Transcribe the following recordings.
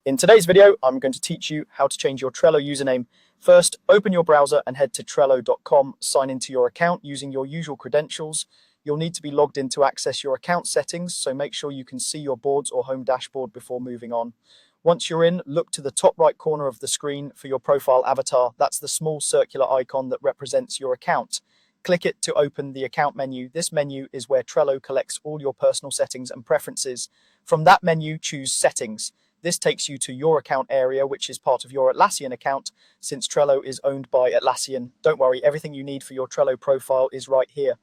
In today's video, I'm going to teach you how to change your Trello username. First, open your browser and head to Trello.com, sign into your account using your usual credentials. You'll need to be logged in to access your account settings, so make sure you can see your boards or home dashboard before moving on. Once you're in, look to the top right corner of the screen for your profile avatar. That's the small circular icon that represents your account. Click it to open the account menu. This menu is where Trello collects all your personal settings and preferences. From that menu, choose Settings. This takes you to your account area, which is part of your Atlassian account, since Trello is owned by Atlassian. Don't worry, everything you need for your Trello profile is right here.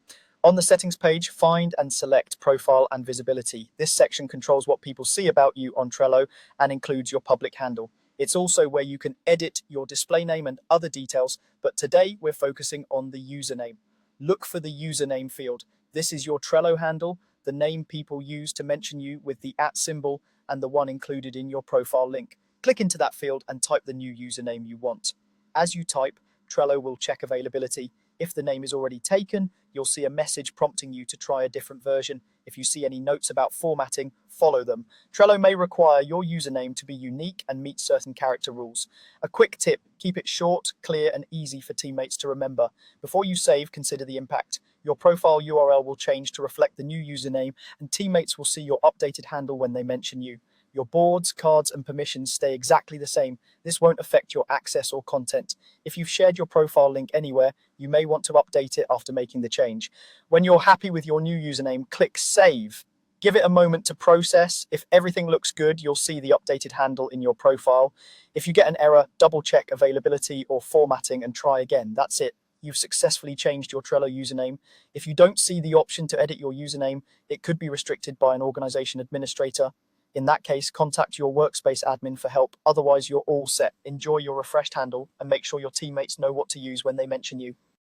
On the settings page, find and select Profile and Visibility. This section controls what people see about you on Trello and includes your public handle. It's also where you can edit your display name and other details, but today we're focusing on the username. Look for the username field. This is your Trello handle, the name people use to mention you with the @ symbol, and the one included in your profile link. Click into that field and type the new username you want. As you type, Trello will check availability. If the name is already taken, you'll see a message prompting you to try a different version. If you see any notes about formatting, follow them. Trello may require your username to be unique and meet certain character rules. A quick tip, keep it short, clear, and easy for teammates to remember. Before you save, consider the impact. Your profile URL will change to reflect the new username, and teammates will see your updated handle when they mention you. Your boards, cards, and permissions stay exactly the same. This won't affect your access or content. If you've shared your profile link anywhere, you may want to update it after making the change. When you're happy with your new username, click Save. Give it a moment to process. If everything looks good, you'll see the updated handle in your profile. If you get an error, double check availability or formatting and try again. That's it. You've successfully changed your Trello username. If you don't see the option to edit your username, it could be restricted by an organization administrator. In that case, contact your workspace admin for help. Otherwise, you're all set. Enjoy your refreshed handle and make sure your teammates know what to use when they mention you.